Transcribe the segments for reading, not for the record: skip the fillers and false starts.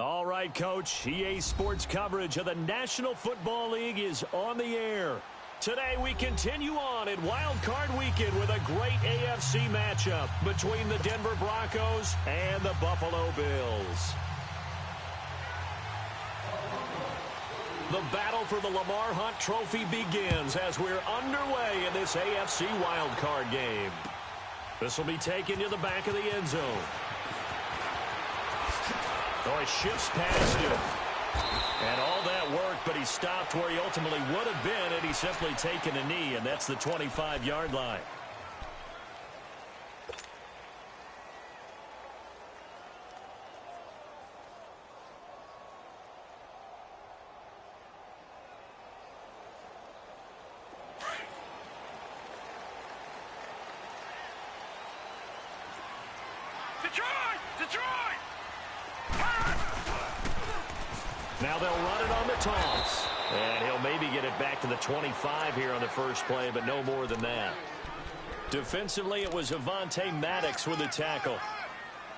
All right, Coach. EA Sports coverage of the National Football League is on the air. Today we continue on in Wild Card Weekend with a great AFC matchup between the Denver Broncos and the Buffalo Bills. The battle for the Lamar Hunt Trophy begins as we're underway in this AFC Wild Card game. This will be taken to the back of the end zone. Oh, he shifts past him. And all that work, but he stopped where he ultimately would have been had he simply taken a knee, and that's the 25-yard line. Now they'll run it on the toss. And he'll maybe get it back to the 25 here on the first play, but no more than that. Defensively, it was Avonte Maddox with the tackle.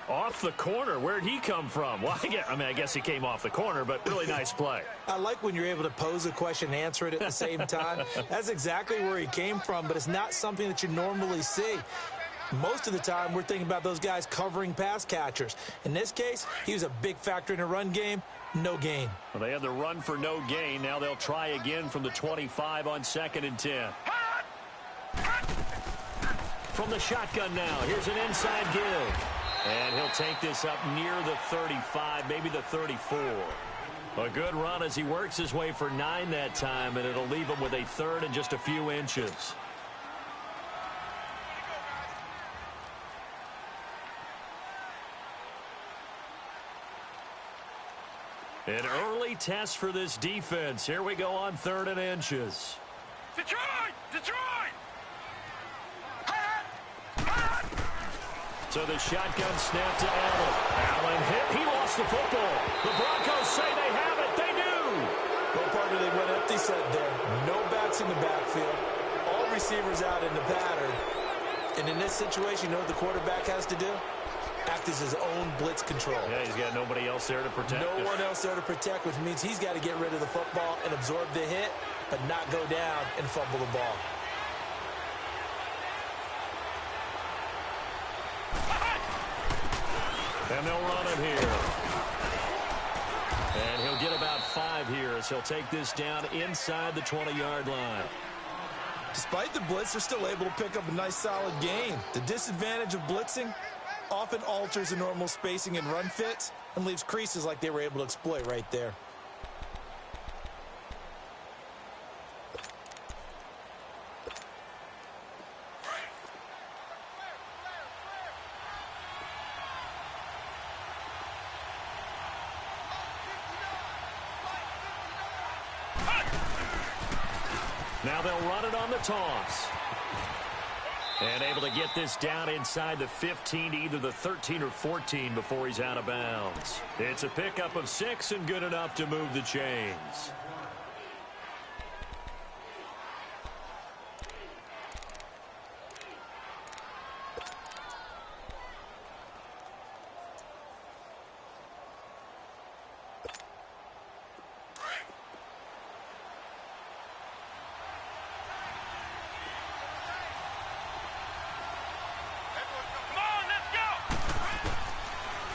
Off the corner. Where'd he come from? Well, I guess he came off the corner, but really nice play. I like when you're able to pose a question and answer it at the same time. That's exactly where he came from, but it's not something that you normally see. Most of the time, we're thinking about those guys covering pass catchers. In this case, he was a big factor in the run game. No gain. Well, they had the run for no gain. Now they'll try again from the 25 on 2nd and 10. From the shotgun now. Here's an inside give. And he'll take this up near the 35, maybe the 34. A good run as he works his way for 9 that time, and it'll leave him with a 3rd and just a few inches. An early test for this defense. Here we go on 3rd and inches. Detroit! So the shotgun snap to Allen. Allen hit. He lost the football. The Broncos say they have it. They do. Well, partner, they went empty set there. No backs in the backfield. All receivers out in the pattern. And in this situation, you know what the quarterback has to do? Act as his own blitz control. Yeah, he's got nobody else there to protect him. No one else there to protect, which means he's got to get rid of the football and absorb the hit, but not go down and fumble the ball. And they'll run it here. And he'll get about 5 here as he'll take this down inside the 20-yard line. Despite the blitz, they're still able to pick up a nice solid gain. The disadvantage of blitzing often alters the normal spacing and run fits and leaves creases like they were able to exploit right there. Now they'll run it on the toss. And able to get this down inside the 15 to either the 13 or 14 before he's out of bounds. It's a pickup of 6 and good enough to move the chains.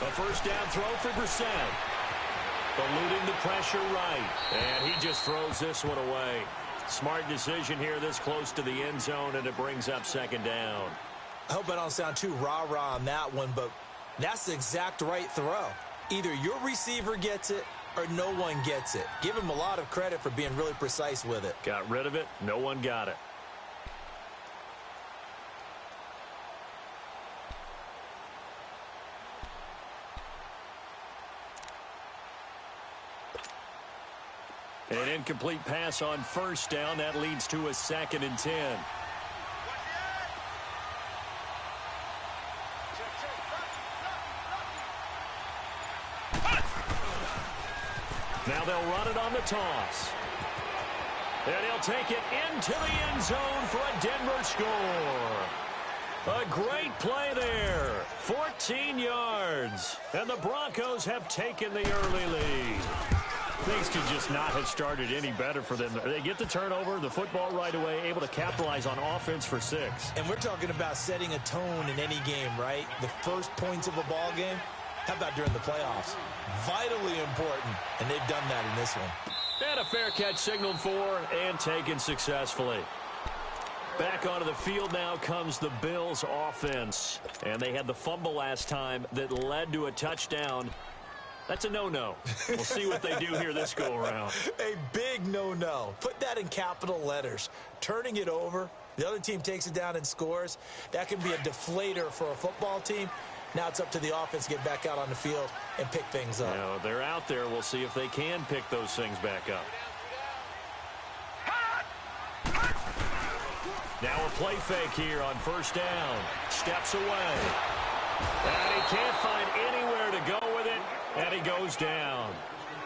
A first down throw for Brissett. Eluding the pressure right. And he just throws this one away. Smart decision here this close to the end zone, and it brings up 2nd down. I hope I don't sound too rah-rah on that one, but that's the exact right throw. Either your receiver gets it or no one gets it. Give him a lot of credit for being really precise with it. Got rid of it. No one got it. An incomplete pass on first down. That leads to a 2nd and 10. Now they'll run it on the toss. And he'll take it into the end zone for a Denver score. A great play there. 14 14 yards. And the Broncos have taken the early lead. Things could just not have started any better for them. They get the turnover, the football right away, able to capitalize on offense for 6. And we're talking about setting a tone in any game, right? The first points of a ball game. How about during the playoffs? Vitally important, and they've done that in this one. And a fair catch signaled for and taken successfully. Back onto the field now comes the Bills offense. And they had the fumble last time that led to a touchdown. That's a no-no. We'll see what they do here this go-around. A big no-no. Put that in capital letters. Turning it over, the other team takes it down and scores. That can be a deflator for a football team. Now it's up to the offense to get back out on the field and pick things up. Now, they're out there. We'll see if they can pick those things back up. Now a play fake here on first down. Steps away. And he can't find anywhere to go with it. And he goes down.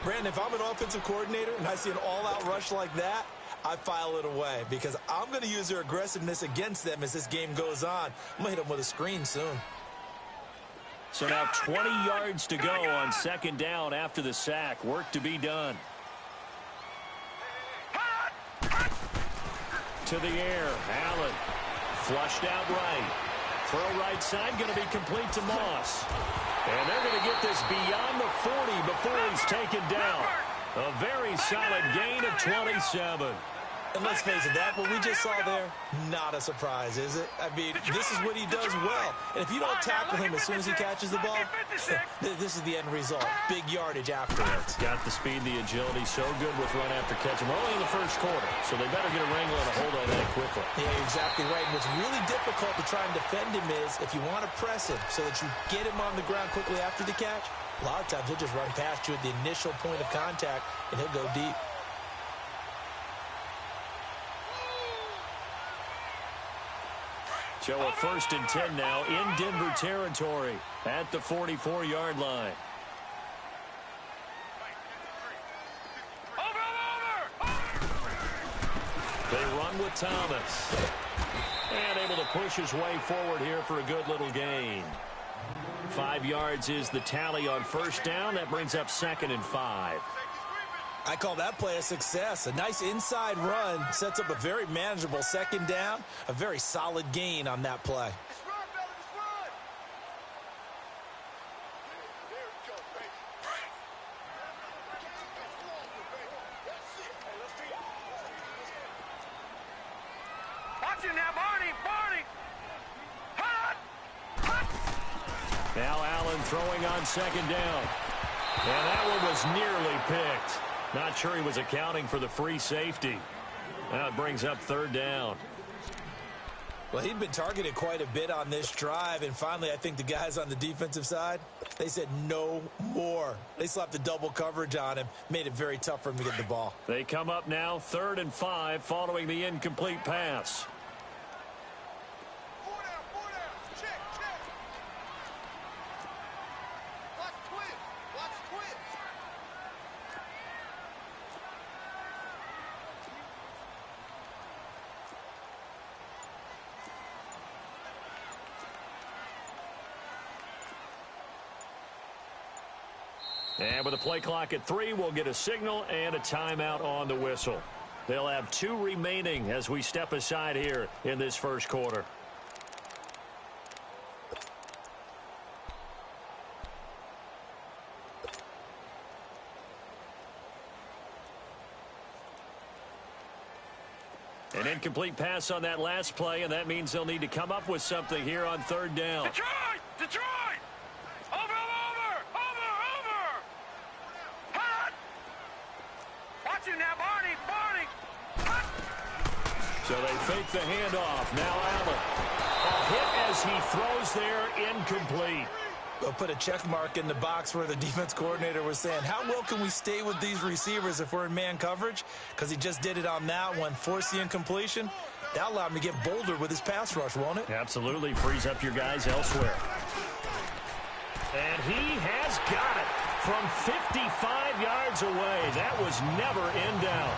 Brandon, if I'm an offensive coordinator and I see an all-out rush like that, I file it away because I'm going to use their aggressiveness against them as this game goes on. I'm going to hit them with a screen soon. So now 20 yards to go on second down after the sack. Work to be done. To the air. Allen flushed out right. Throw right side going to be complete to Moss. And they're going to get this beyond the 40 before he's taken down. A very solid gain of 27. And let's face it, that what we just saw there, not a surprise, is it? I mean, this is what he does well. And if you don't tackle him as soon as he catches the ball, this is the end result. Big yardage afterwards. Got the speed, the agility, so good with run after catch. And we're only in the first quarter, so they better get a wrangle and a hold on that quickly. Yeah, you're exactly right. And what's really difficult to try and defend him is if you want to press him so that you get him on the ground quickly after the catch, a lot of times he'll just run past you at the initial point of contact, and he'll go deep. So a 1st and 10 now in Denver territory at the 44-yard line. They run with Thomas. And able to push his way forward here for a good little gain. 5 yards is the tally on first down. That brings up 2nd and 5. I call that play a success. A nice inside run sets up a very manageable second down. A very solid gain on that play. Now Allen throwing on second down. And that one was nearly picked. Not sure he was accounting for the free safety. Now it brings up 3rd down. Well, he'd been targeted quite a bit on this drive, and finally I think the guys on the defensive side, they said no more. They slapped the double coverage on him, made it very tough for him to get the ball. They come up now 3rd and 5 following the incomplete pass. And with a play clock at 3, we'll get a signal and a timeout on the whistle. They'll have 2 remaining as we step aside here in this first quarter. An incomplete pass on that last play, and that means they'll need to come up with something here on 3rd down. Detroit! Detroit! Over! Hot! Watch him now, Barney! Hot! So they fake the handoff. Now Allen. A hit as he throws there, incomplete. They'll put a check mark in the box where the defense coordinator was saying, how well can we stay with these receivers if we're in man coverage? Because he just did it on that one, forced the incompletion. That'll allow him to get bolder with his pass rush, won't it? Absolutely. Frees up your guys elsewhere. And he has got it from 55 yards away. That was never in doubt.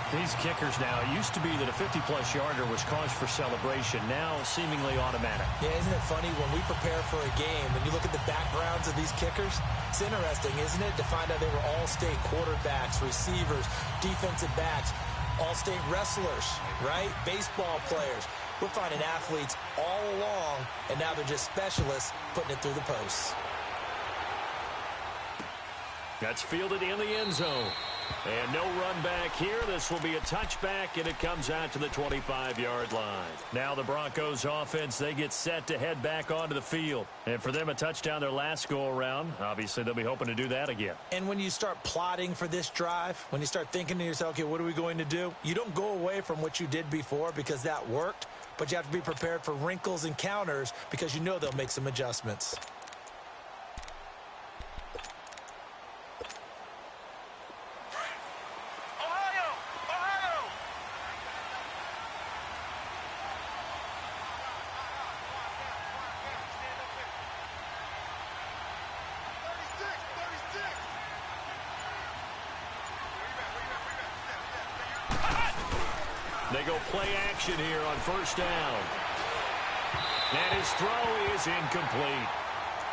These kickers now, it used to be that a 50-plus yarder was cause for celebration. Now, seemingly automatic. Yeah, isn't it funny when we prepare for a game, when you look at the backgrounds of these kickers, it's interesting, isn't it, to find out they were all-state quarterbacks, receivers, defensive backs, all-state wrestlers, right? Baseball players. We're finding athletes all along, and now they're just specialists putting it through the posts. That's fielded in the end zone. And no run back here. This will be a touchback, and it comes out to the 25-yard line. Now the Broncos offense, they get set to head back onto the field. And for them, a touchdown their last go-around. Obviously, they'll be hoping to do that again. And when you start plotting for this drive, when you start thinking to yourself, okay, what are we going to do? You don't go away from what you did before because that worked, but you have to be prepared for wrinkles and counters because you know they'll make some adjustments. They go play action here on first down. And his throw is incomplete.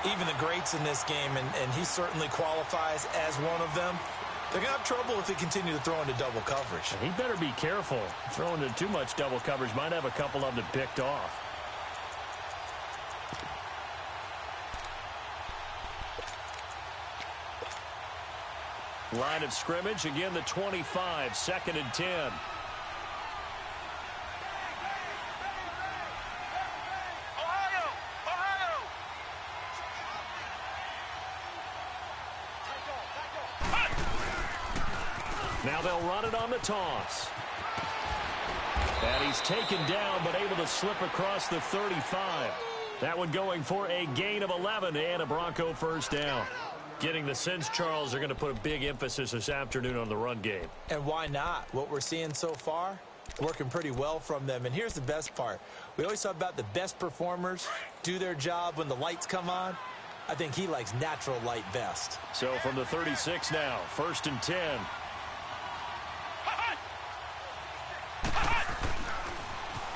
Even the greats in this game, and he certainly qualifies as one of them, they're going to have trouble if they continue to throw into double coverage. He better be careful. Throwing into too much double coverage might have a couple of them picked off. Line of scrimmage, again the 25, 2nd and 10. Now they'll run it on the toss. And he's taken down, but able to slip across the 35. That one going for a gain of 11 and a Bronco first down. Getting the sense, Charles, they're going to put a big emphasis this afternoon on the run game. And why not? What we're seeing so far, working pretty well from them. And here's the best part. We always talk about the best performers do their job when the lights come on. I think he likes natural light best. So from the 36 now, 1st and 10.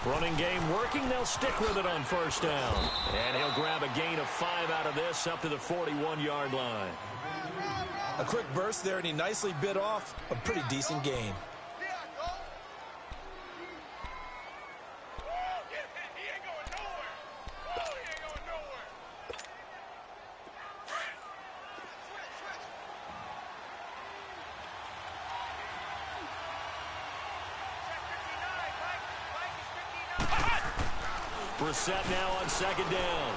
Running game working. They'll stick with it on first down. And he'll grab a gain of 5 out of this up to the 41-yard line. A quick burst there, and he nicely bit off a pretty decent gain. Brissett now on 2nd down.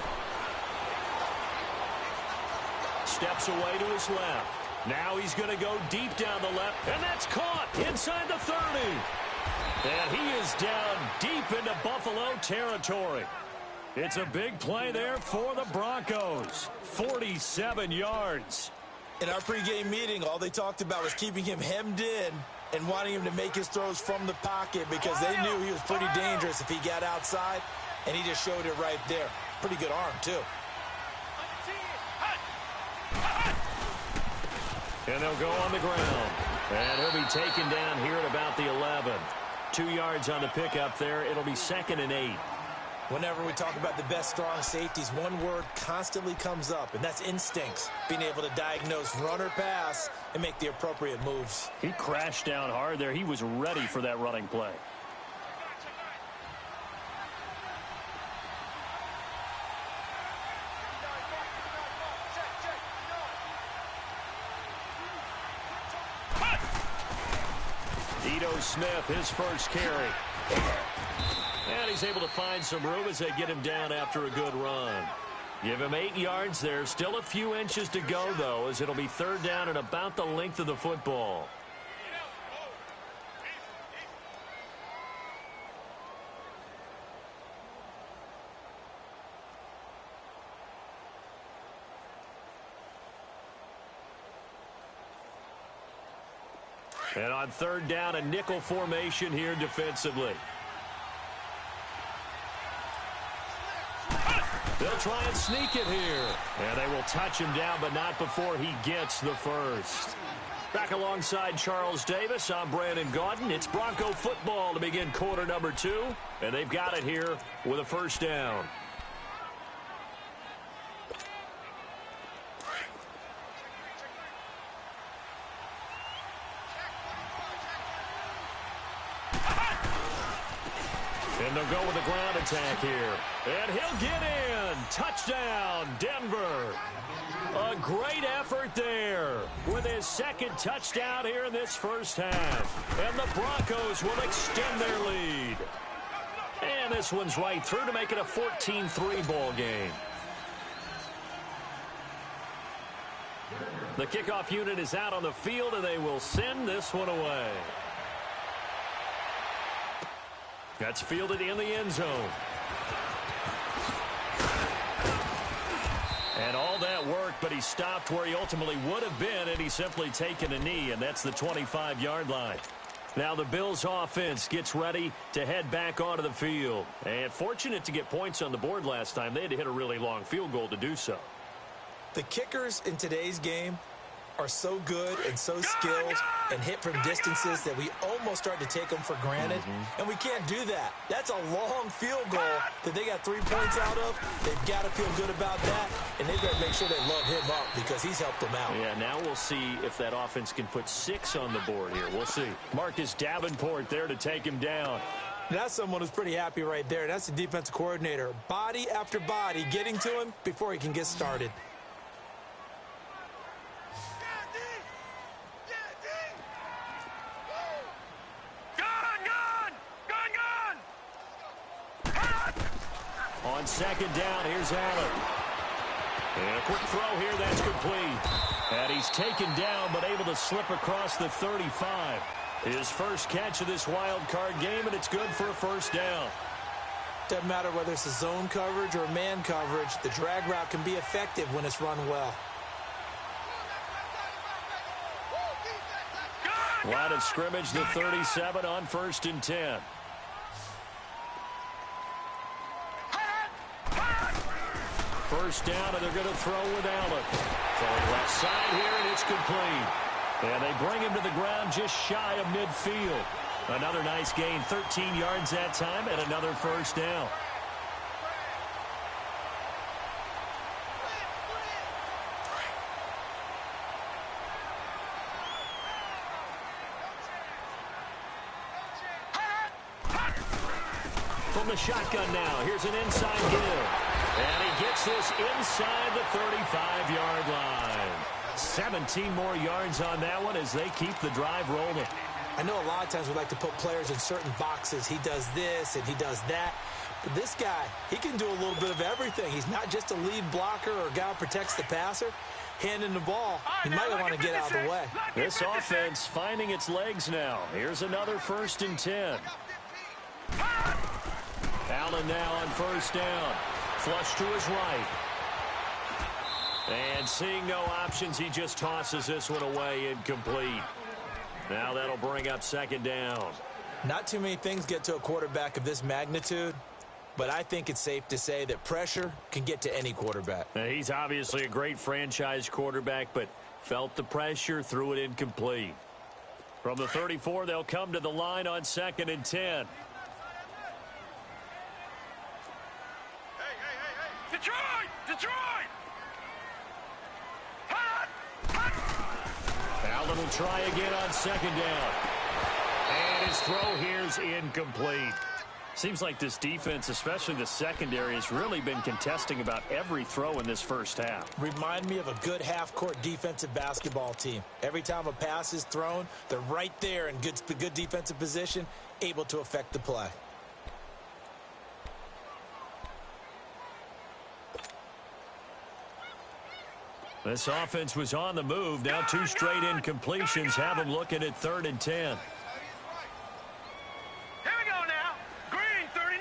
Steps away to his left. Now he's going to go deep down the left, and that's caught inside the 30. And he is down deep into Buffalo territory. It's a big play there for the Broncos. 47 yards. In our pregame meeting, all they talked about was keeping him hemmed in and wanting him to make his throws from the pocket because they knew he was pretty dangerous if he got outside. And he just showed it right there. Pretty good arm, too. And they'll go on the ground. And he'll be taken down here at about the 11. 2 yards on the pickup there. It'll be 2nd and 8. Whenever we talk about the best strong safeties, one word constantly comes up, and that's instincts. Being able to diagnose run or pass and make the appropriate moves. He crashed down hard there. He was ready for that running play. Smith, his first carry. And he's able to find some room as they get him down after a good run. Give him 8 yards there. Still a few inches to go, though, as it'll be 3rd down and about the length of the football. And on 3rd down, a nickel formation here defensively. They'll try and sneak it here. And they will touch him down, but not before he gets the first. Back alongside Charles Davis, I'm Brandon Gaudin. It's Bronco football to begin quarter number 2, and they've got it here with a first down. And they'll go with a ground attack here. And he'll get in. Touchdown, Denver. A great effort there with his second touchdown here in this first half. And the Broncos will extend their lead. And this one's right through to make it a 14-3 ball game. The kickoff unit is out on the field, and they will send this one away. That's fielded in the end zone. And all that work, but he stopped where he ultimately would have been, and he's simply taken a knee, and that's the 25-yard line. Now the Bills offense gets ready to head back onto the field. And fortunate to get points on the board last time. They had to hit a really long field goal to do so. The kickers in today's game are so good and so skilled and hit from distances that we almost start to take them for granted. And we can't do that. That's a long field goal that they got 3 points out of. They've got to feel good about that, and they've got to make sure they love him up because he's helped them out. Yeah, now we'll see if that offense can put 6 on the board here. We'll see. Marcus Davenport there to take him down. That's someone who's pretty happy right there. That's the defensive coordinator. Body after body getting to him before he can get started. On second down, here's Allen. And a quick throw here, that's complete. And he's taken down, but able to slip across the 35. His first catch of this wild card game, and it's good for a first down. Doesn't matter whether it's a zone coverage or man coverage, the drag route can be effective when it's run well. Line of scrimmage, the 37 on 1st and 10. First down, and they're going to throw with Allen. Throwing left side here, and it's complete. And they bring him to the ground just shy of midfield. Another nice gain, 13 yards that time, and another first down. From the shotgun now, here's an inside give. And he gets this inside the 35-yard line. 17 more yards on that one as they keep the drive rolling. I know a lot of times we like to put players in certain boxes. He does this and he does that. But this guy, he can do a little bit of everything. He's not just a lead blocker or a guy who protects the passer. Handing the ball, he might want to get out of the way. This offense finding its legs now. Here's another 1st and 10. Allen now on first down. Flush to his right. And seeing no options, he just tosses this one away, incomplete. Now that'll bring up second down. Not too many things get to a quarterback of this magnitude, but I think it's safe to say that pressure can get to any quarterback. Now, he's obviously a great franchise quarterback, but felt the pressure, threw it incomplete. From the 34, they'll come to the line on 2nd and 10. Detroit! Detroit! Allen will try again on 2nd down. And his throw here's incomplete. Seems like this defense, especially the secondary, has really been contesting about every throw in this first half. Remind me of a good half-court defensive basketball team. Every time a pass is thrown, they're right there in good defensive position, able to affect the play. This offense was on the move. Now 2 straight incompletions have them looking at 3rd and 10. Here we go now. Green 39.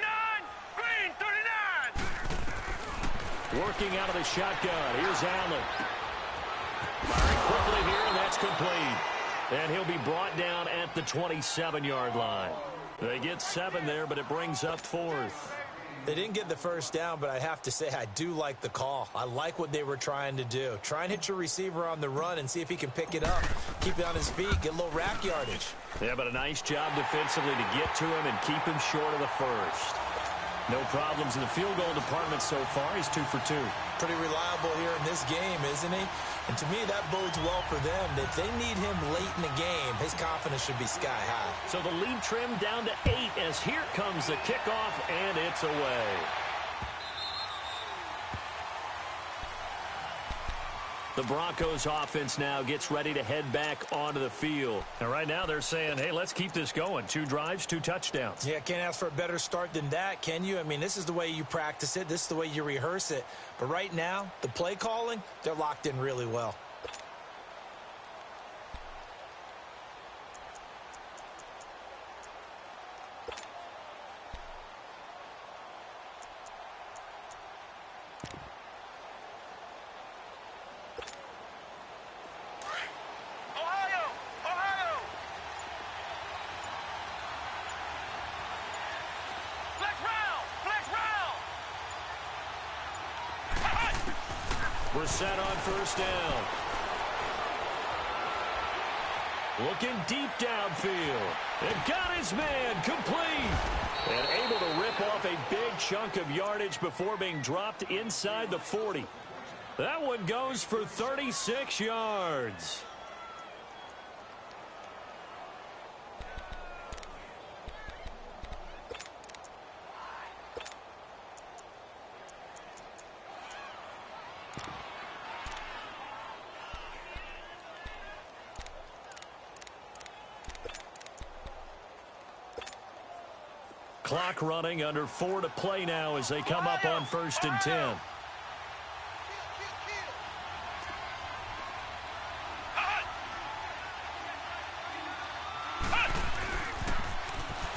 Green 39. Working out of the shotgun. Here's Allen. Firing quickly here, and that's complete. And he'll be brought down at the 27-yard line. They get 7 there, but it brings up 4th. They didn't get the first down, but I have to say I do like the call. I like what they were trying to do. Try and hit your receiver on the run and see if he can pick it up. Keep it on his feet, get a little rack yardage. Yeah, but a nice job defensively to get to him and keep him short of the first. No problems in the field goal department so far. He's 2 for 2. Pretty reliable here in this game, isn't he? And to me, that bodes well for them. If they need him late in the game, his confidence should be sky high. So the lead trimmed down to 8 as here comes the kickoff, and it's away. The Broncos offense now gets ready to head back onto the field. And right now they're saying, hey, let's keep this going. 2 drives, 2 touchdowns. Yeah, can't ask for a better start than that, can you? I mean, this is the way you practice it. This is the way you rehearse it. But right now, the play calling, they're locked in really well. We're set on first down. Looking deep downfield. And got his man complete. And able to rip off a big chunk of yardage before being dropped inside the 40. That one goes for 36 yards. Clock running, under 4 to play now as they come up on 1st and 10.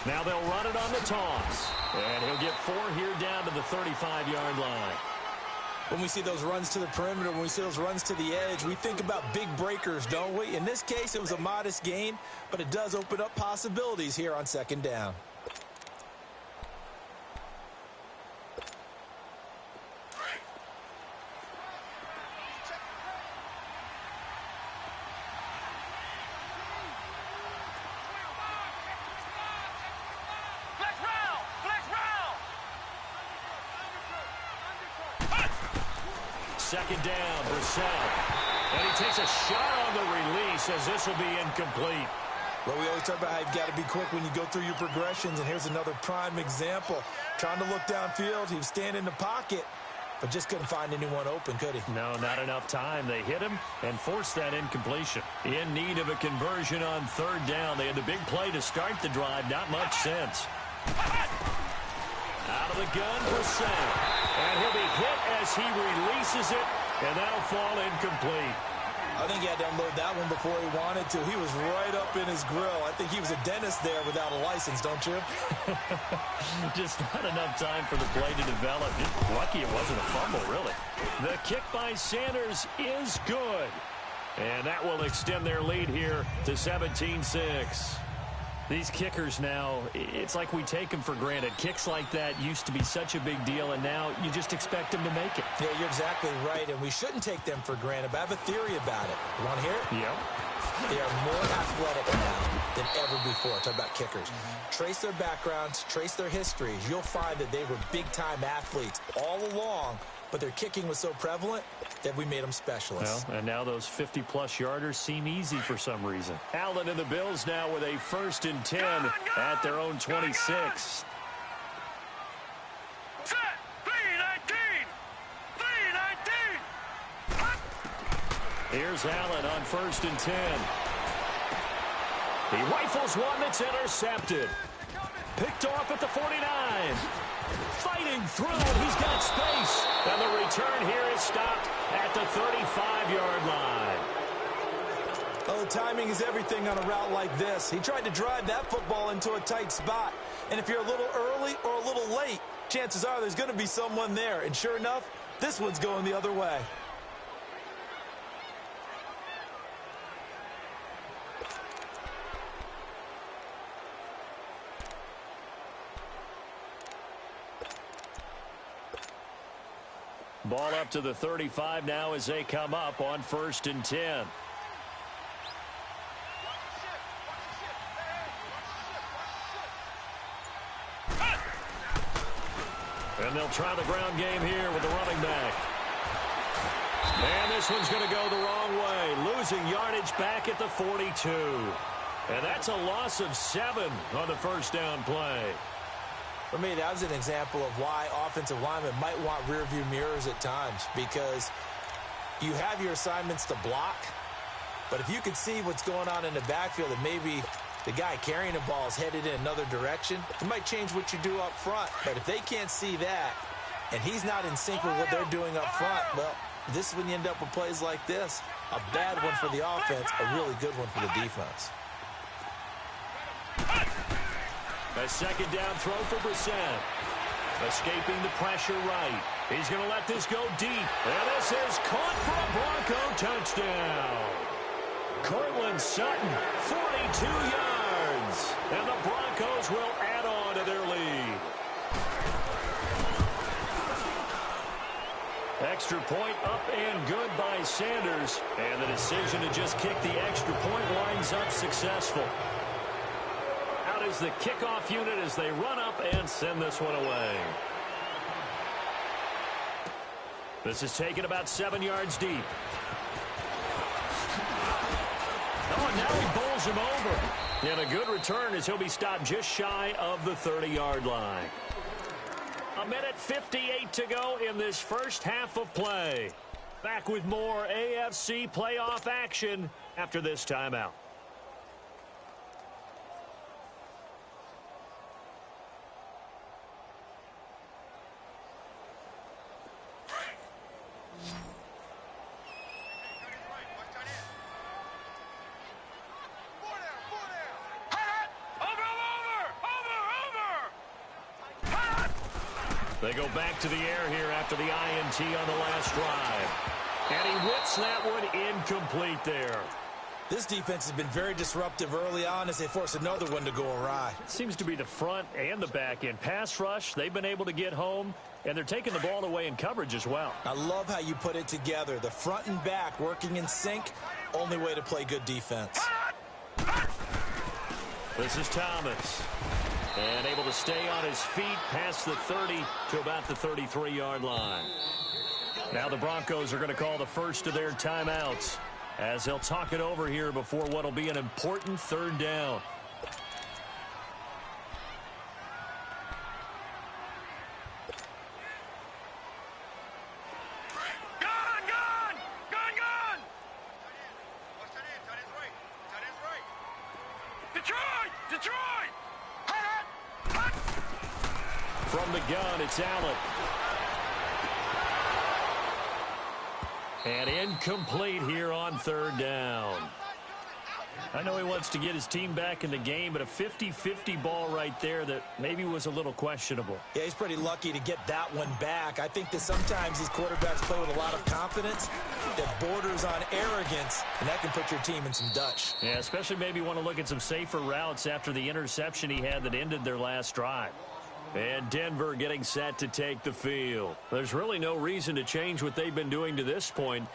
Now they'll run it on the toss. And he'll get 4 here down to the 35-yard line. When we see those runs to the perimeter, when we see those runs to the edge, we think about big breakers, don't we? In this case, it was a modest gain, but it does open up possibilities here on 2nd down. Second down, Brissett. And he takes a shot on the release as this will be incomplete. Well, we always talk about how you've got to be quick when you go through your progressions, and here's another prime example. Trying to look downfield, he was standing in the pocket, but just couldn't find anyone open, could he? No, not enough time. They hit him and forced that incompletion. In need of a conversion on 3rd down. They had the big play to start the drive. Not much sense. Out of the gun, Brissett. And he'll be hit as he releases it, and that'll fall incomplete. I think he had to unload that one before he wanted to. He was right up in his grill. I think he was a dentist there without a license, don't you? Just not enough time for the play to develop. Just lucky it wasn't a fumble, really. The kick by Sanders is good. And that will extend their lead here to 17-6. These kickers now, it's like we take them for granted. Kicks like that used to be such a big deal, and now you just expect them to make it. Yeah, you're exactly right, and we shouldn't take them for granted, but I have a theory about it. You want to hear it? Yep. They are more athletic now than ever before. Talk about kickers. Trace their backgrounds, trace their histories. You'll find that they were big-time athletes all along, but their kicking was so prevalent that we made them specialists. Well, and now those 50-plus yarders seem easy for some reason. Allen and the Bills now with a 1st and 10 at their own 26. Set. 3-19. 3-19. Here's Allen on 1st and 10. He rifles one that's intercepted. Picked off at the 49. Fighting through, and he's got space. And the return here is stopped at the 35-yard line. Oh, the timing is everything on a route like this. He tried to drive that football into a tight spot. And if you're a little early or a little late, chances are there's going to be someone there. And sure enough, this one's going the other way. Ball up to the 35 now as they come up on 1st and 10. And they'll try the ground game here with the running back. And this one's going to go the wrong way. Losing yardage back at the 42. And that's a loss of 7 on the first down play. For me, that was an example of why offensive linemen might want rearview mirrors at times, because you have your assignments to block, but if you can see what's going on in the backfield and maybe the guy carrying the ball is headed in another direction, it might change what you do up front. But if they can't see that and he's not in sync with what they're doing up front, well, this is when you end up with plays like this. A bad one for the offense, a really good one for the defense. A second down throw for Brissett. Escaping the pressure right. He's going to let this go deep. And this is caught for a Bronco touchdown. Cortland Sutton, 42 yards. And the Broncos will add on to their lead. Extra point up and good by Sanders. And the decision to just kick the extra point winds up successful. Out is the kickoff unit as they run up and send this one away. This is taken about 7 yards deep. Oh, and now he bowls him over. And a good return as he'll be stopped just shy of the 30-yard line. 1:58 to go in this first half of play. Back with more AFC playoff action after this timeout. They go back to the air here after the INT on the last drive. And he whips that one incomplete there. This defense has been very disruptive early on as they force another one to go awry. It seems to be the front and the back end. Pass rush, they've been able to get home, and they're taking the ball away in coverage as well. I love how you put it together. The front and back working in sync, only way to play good defense. This is Thomas. And able to stay on his feet past the 30 to about the 33-yard line. Now the Broncos are going to call the first of their timeouts as they'll talk it over here before what will be an important third down. From the gun, it's Allen. And incomplete here on third down. I know he wants to get his team back in the game, but a 50-50 ball right there that maybe was a little questionable. Yeah, he's pretty lucky to get that one back. I think that sometimes these quarterbacks play with a lot of confidence that borders on arrogance, and that can put your team in some Dutch. Yeah, especially maybe want to look at some safer routes after the interception he had that ended their last drive. And Denver getting set to take the field. There's really no reason to change what they've been doing to this point.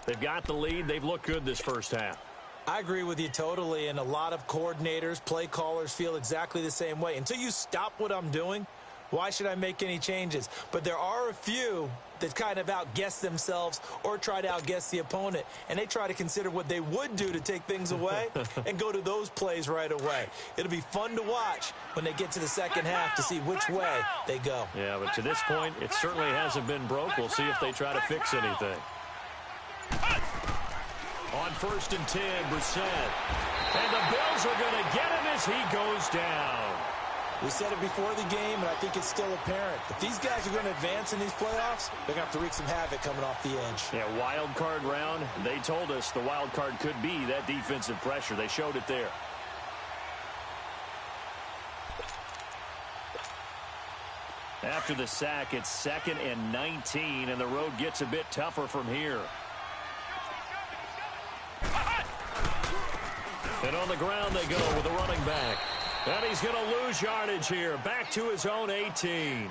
They've got the lead. They've looked good this first half. I agree with you totally, and a lot of coordinators, play callers feel exactly the same way. Until you stop what I'm doing, why should I make any changes? But there are a few that kind of outguess themselves or try to outguess the opponent, and they try to consider what they would do to take things away and go to those plays right away. It'll be fun to watch when they get to the second half to see which way they go. Yeah, but to this point, it certainly hasn't been broke. We'll see if they try to fix anything. On 1st and 10, Brissett. And the Bills are going to get him as he goes down. We said it before the game, and I think it's still apparent. If these guys are going to advance in these playoffs, they're going to have to wreak some havoc coming off the edge. Yeah, wild card round. They told us the wild card could be that defensive pressure. They showed it there. After the sack, it's 2nd and 19, and the road gets a bit tougher from here. And on the ground they go with a running back. And he's going to lose yardage here. Back to his own 18.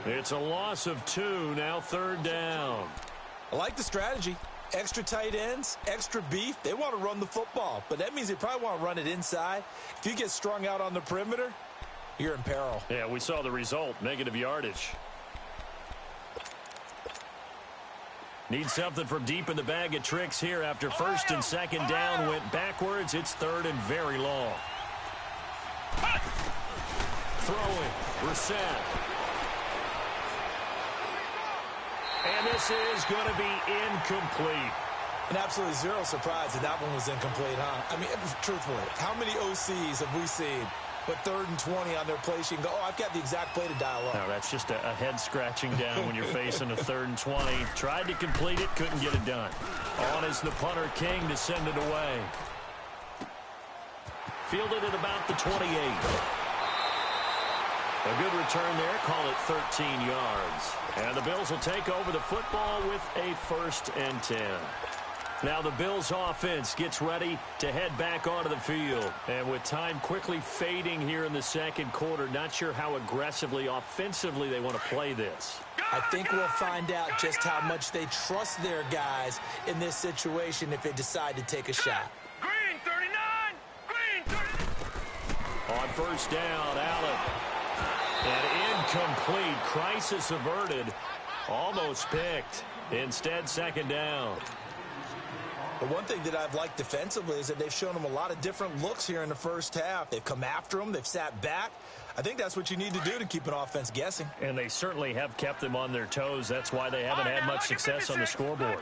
It's a loss of 2, now 3rd down. I like the strategy. Extra tight ends, extra beef. They want to run the football, but that means they probably want to run it inside. If you get strung out on the perimeter, you're in peril. Yeah, we saw the result, negative yardage. Need something from deep in the bag of tricks here after 1st and 2nd down went backwards. It's 3rd and very long. Throwing, Brissett. And this is going to be incomplete. And absolutely zero surprise that that one was incomplete, huh? I mean, truthfully, how many OCs have we seen but 3rd and 20 on their play sheet and go, oh, I've got the exact play to dial up. No, that's just a head scratching down when you're facing a 3rd and 20. Tried to complete it, couldn't get it done. On is the punter King to send it away. Fielded at about the 28. A good return there, call it 13 yards. And the Bills will take over the football with a 1st and 10. Now the Bills offense gets ready to head back onto the field. And with time quickly fading here in the 2nd quarter, not sure how aggressively, offensively they want to play this. I think we'll find out just how much they trust their guys in this situation if they decide to take a shot. Green 39. Green 30. On 1st down, Allen. And incomplete. Crisis averted. Almost picked. Instead, 2nd down. The one thing that I've liked defensively is that they've shown them a lot of different looks here in the 1st half. They've come after them. They've sat back. I think that's what you need to do to keep an offense guessing. And they certainly have kept them on their toes. That's why they haven't had much success on the scoreboard.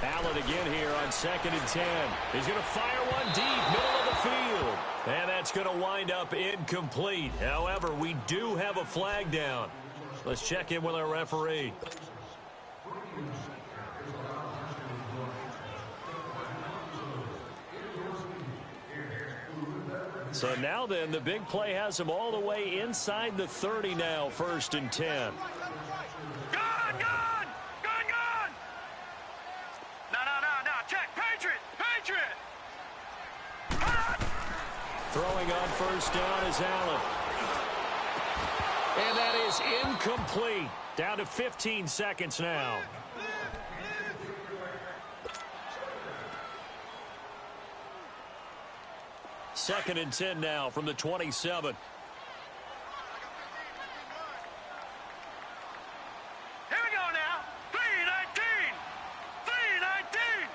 Allen again here on 2nd and 10. He's going to fire one deep, middle of the field. And that's going to wind up incomplete. However, we do have a flag down. Let's check in with our referee. So now then, the big play has him all the way inside the 30 now, 1st and 10. Throwing on 1st down is Allen. And that is incomplete. Down to 15 seconds now. Second and 10 now from the 27. Here we go now. 3-19. 3-19.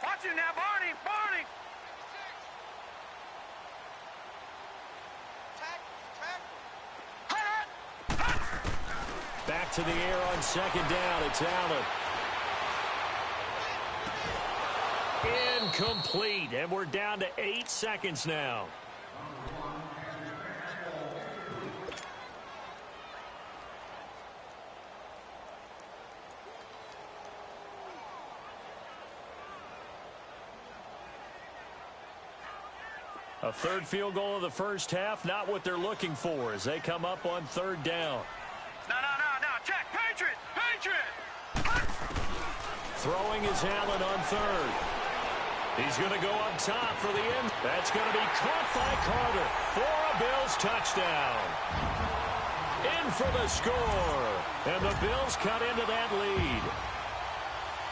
Watch it now, Barney. Barney. Back to the air on 2nd down. It's Allen. Incomplete. And we're down to 8 seconds now. A 3rd field goal of the 1st half, not what they're looking for as they come up on 3rd down. No. Check. Patriot. Throwing is Allen on 3rd. He's going to go up top for the end. That's going to be caught by Carter for a Bills touchdown. In for the score. And the Bills cut into that lead.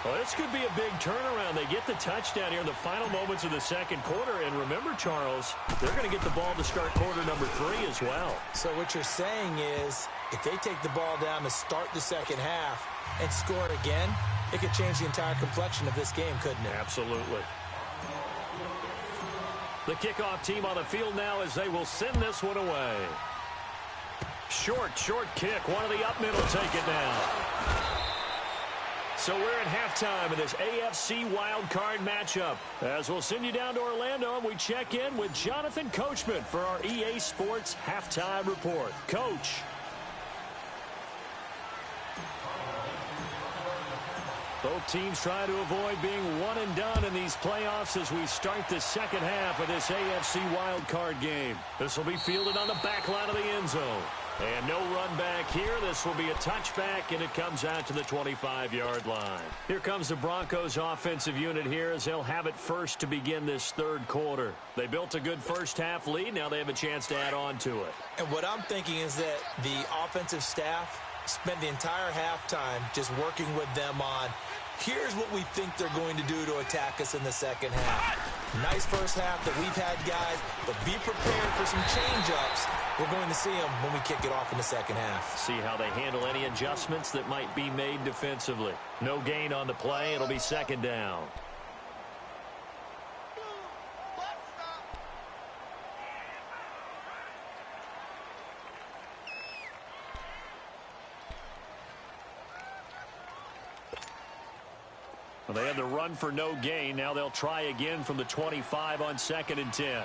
Well, this could be a big turnaround. They get the touchdown here in the final moments of the 2nd quarter. And remember, Charles, they're going to get the ball to start quarter number 3 as well. So what you're saying is if they take the ball down to start the 2nd half and score again, it could change the entire complexion of this game, couldn't it? Absolutely. The kickoff team on the field now as they will send this one away. Short kick. One of the up middle take it now. So we're at halftime in this AFC Wildcard matchup. As we'll send you down to Orlando, and we check in with Jonathan Coachman for our EA Sports Halftime Report. Coach. Both teams try to avoid being one and done in these playoffs as we start the second half of this AFC wildcard game. This will be fielded on the back line of the end zone. And no run back here. This will be a touchback, and it comes out to the 25-yard line. Here comes the Broncos offensive unit here as they'll have it first to begin this third quarter. They built a good first-half lead. Now they have a chance to add on to it. And what I'm thinking is that the offensive staff spent the entire halftime just working with them on, here's what we think they're going to do to attack us in the second half. Nice first half that we've had, guys, but be prepared for some change-ups. We're going to see them when we kick it off in the second half. See how they handle any adjustments that might be made defensively. No gain on the play. It'll be second down. Well, they had the run for no gain. Now they'll try again from the 25 on 2nd and 10.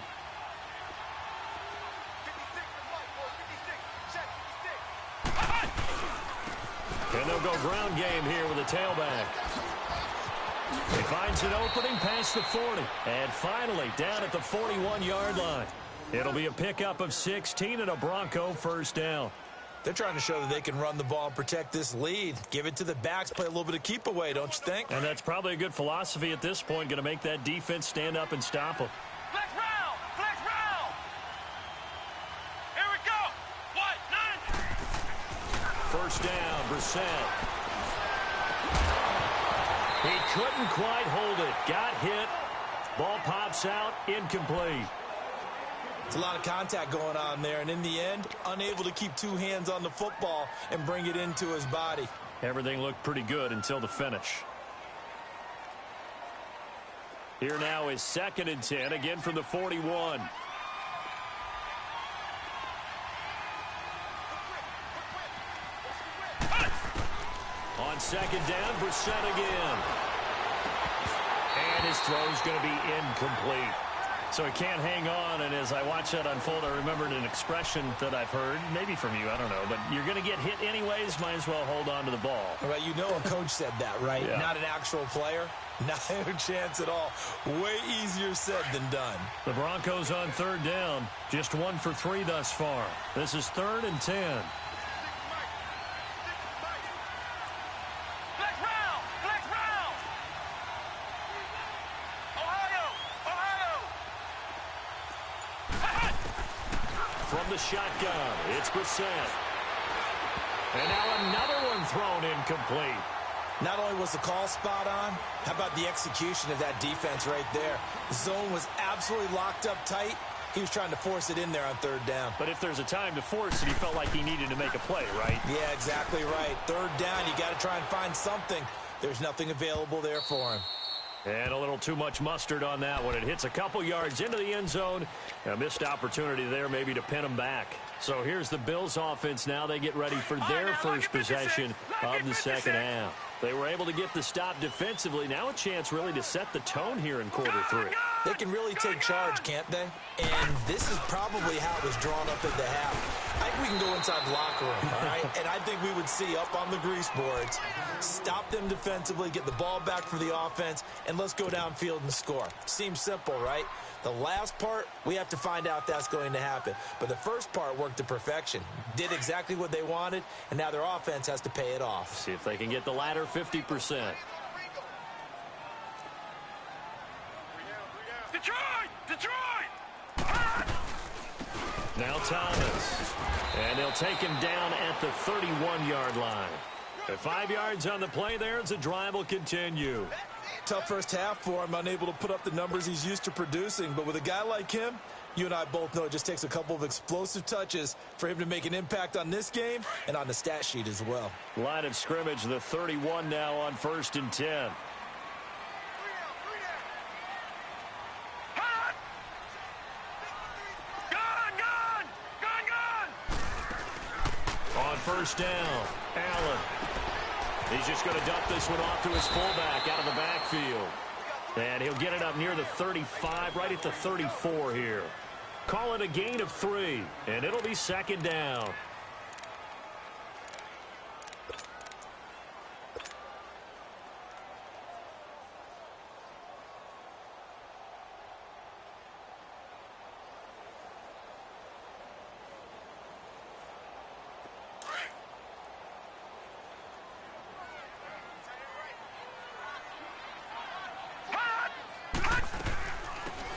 And they'll go ground game here with a tailback. He finds an opening past the 40. And finally down at the 41-yard line. It'll be a pickup of 16 and a Bronco first down. They're trying to show that they can run the ball and protect this lead. Give it to the backs, play a little bit of keep away, don't you think? And that's probably a good philosophy at this point, going to make that defense stand up and stop them. Flex round! Flex round! Here we go! What? 9! First down, Brissett. He couldn't quite hold it. Got hit. Ball pops out, incomplete. It's a lot of contact going on there, and in the end, unable to keep two hands on the football and bring it into his body. Everything looked pretty good until the finish. Here now is 2nd and 10, again from the 41. On 2nd down, Brissett again. And his throw's going to be incomplete. So he can't hang on, and as I watch that unfold, I remembered an expression that I've heard, maybe from you, I don't know, but you're going to get hit anyways, might as well hold on to the ball. Right, you know a coach said that, right? Yeah. Not an actual player. Not a chance at all. Way easier said than done. The Broncos on 3rd down, just 1 for 3 thus far. This is 3rd and 10. From the shotgun, it's Brissett. And now another one thrown incomplete. Not only was the call spot on, how about the execution of that defense right there? The zone was absolutely locked up tight. He was trying to force it in there on 3rd down. But if there's a time to force it, he felt like he needed to make a play, right? Yeah, exactly right. 3rd down, you got to try and find something. There's nothing available there for him. And a little too much mustard on that one. It hits a couple yards into the end zone. A missed opportunity there maybe to pin him back. So here's the Bills offense now. They get ready for their first possession of the second half. They were able to get the stop defensively. Now a chance really to set the tone here in quarter 3. They can really take charge, can't they? And this is probably how it was drawn up at the half. I think we can go inside the locker room, all right? And I think we would see up on the grease boards, stop them defensively, get the ball back for the offense, and let's go downfield and score. Seems simple, right? The last part, we have to find out that's going to happen. But the first part worked to perfection. Did exactly what they wanted, and now their offense has to pay it off. See if they can get the latter 50%. Detroit! Detroit! Now Thomas. And they'll take him down at the 31-yard line. At 5 yards on the play there, as the drive will continue. Tough first half for him, unable to put up the numbers he's used to producing. But with a guy like him, you and I both know it just takes a couple of explosive touches for him to make an impact on this game and on the stat sheet as well. Line of scrimmage, the 31 now on 1st and 10. On 1st down, Allen. He's just going to dump this one off to his fullback out of the backfield. And he'll get it up near the 35, right at the 34 here. Call it a gain of 3, and it'll be 2nd down.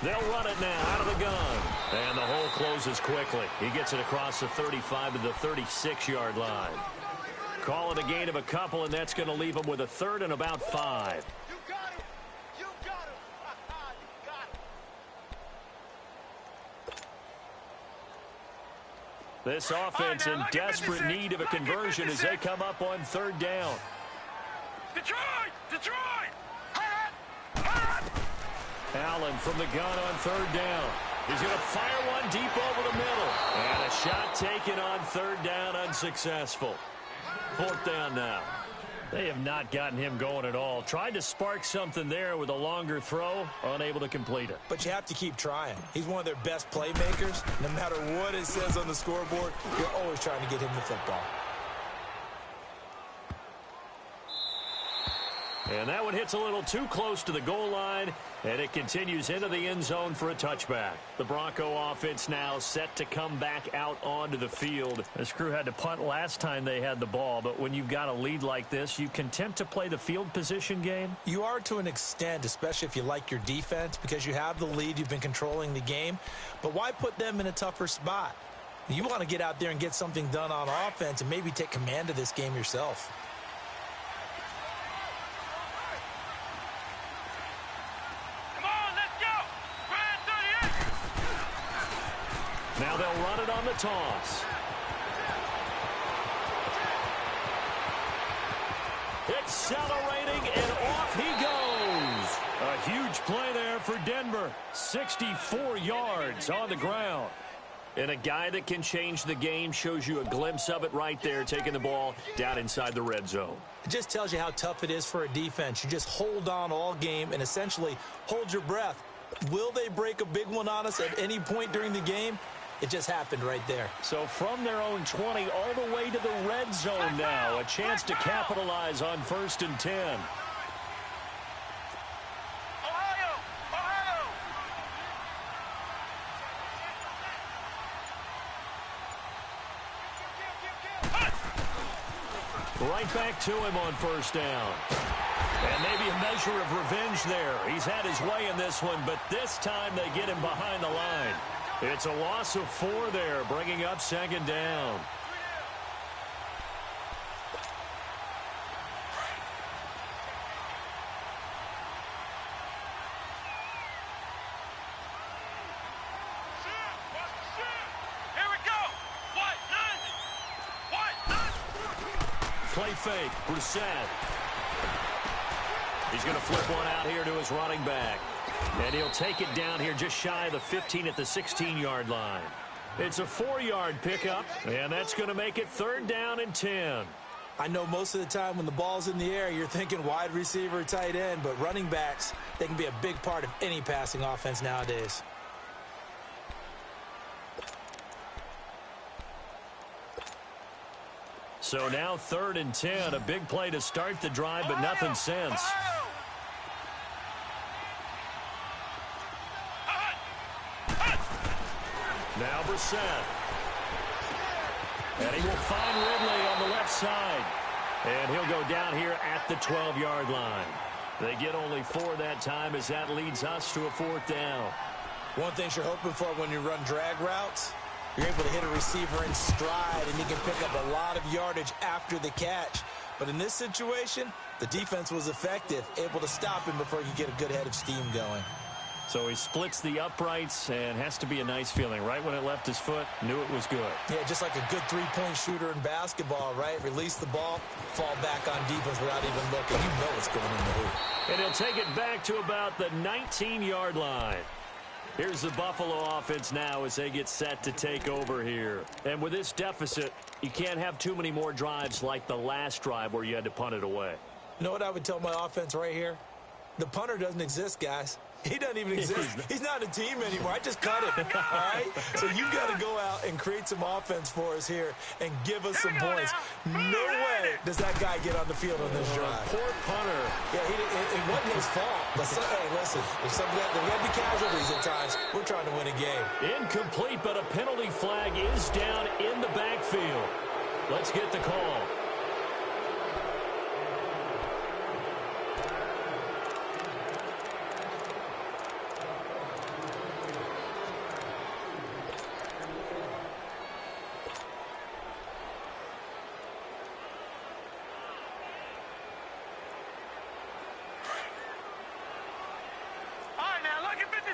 They'll run it now out of the gun. And the hole closes quickly. He gets it across the 35 to the 36-yard line. Call it a gain of a couple, and that's going to leave him with a third and about 5. You got him. You got him. You got him. This offense in desperate need of a conversion as they come up on third down. Detroit! Detroit! Allen from the gun on third down. He's going to fire one deep over the middle. And a shot taken on third down, unsuccessful. Fourth down now. They have not gotten him going at all. Tried to spark something there with a longer throw, unable to complete it. But you have to keep trying. He's one of their best playmakers. No matter what it says on the scoreboard, you're always trying to get him the football. And that one hits a little too close to the goal line, and it continues into the end zone for a touchback. The Bronco offense now set to come back out onto the field. This crew had to punt last time they had the ball, but when you've got a lead like this, you content to play the field position game? You are to an extent, especially if you like your defense, because you have the lead, you've been controlling the game. But why put them in a tougher spot? You want to get out there and get something done on offense and maybe take command of this game yourself. Now they'll run it on the toss. Accelerating, and off he goes. A huge play there for Denver. 64 yards on the ground. And a guy that can change the game shows you a glimpse of it right there, taking the ball down inside the red zone. It just tells you how tough it is for a defense. You just hold on all game and essentially hold your breath. Will they break a big one on us at any point during the game? It just happened right there. So from their own 20 all the way to the red zone now. A chance to capitalize on 1st and 10. Ohio! Ohio! Right back to him on 1st down. And maybe a measure of revenge there. He's had his way in this one, but this time they get him behind the line. It's a loss of 4 there, bringing up 2nd down. Here we go! What? Play fake, Brissett. He's going to flip one out here to his running back. And he'll take it down here just shy of the 15 at the 16-yard line. It's a 4-yard pickup, and that's going to make it 3rd down and 10. I know most of the time when the ball's in the air, you're thinking wide receiver, tight end, but running backs, they can be a big part of any passing offense nowadays. So now 3rd and 10, a big play to start the drive, but nothing since. Now Brissett. And he will find Ridley on the left side. And he'll go down here at the 12-yard line. They get only 4 that time as that leads us to a 4th down. One thing you're hoping for when you run drag routes, you're able to hit a receiver in stride, and he can pick up a lot of yardage after the catch. But in this situation, the defense was effective, able to stop him before he could get a good head of steam going. So he splits the uprights, and has to be a nice feeling. Right when it left his foot, knew it was good. Yeah, just like a good three-point shooter in basketball, right? Release the ball, fall back on defense without even looking. You know it's going in the hoop. And he'll take it back to about the 19-yard line. Here's the Buffalo offense now as they get set to take over here. And with this deficit, you can't have too many more drives like the last drive where you had to punt it away. You know what I would tell my offense right here? The punter doesn't exist, guys. He doesn't even exist. He's not a team anymore. I just cut him, all right? So you've got to go out and create some offense for us here and give us some points. No way does that guy get on the field on this drive. Poor punter. Yeah, it wasn't his fault. But hey, listen, there's going to be casualties at times. We're trying to win a game. Incomplete, but a penalty flag is down in the backfield. Let's get the call.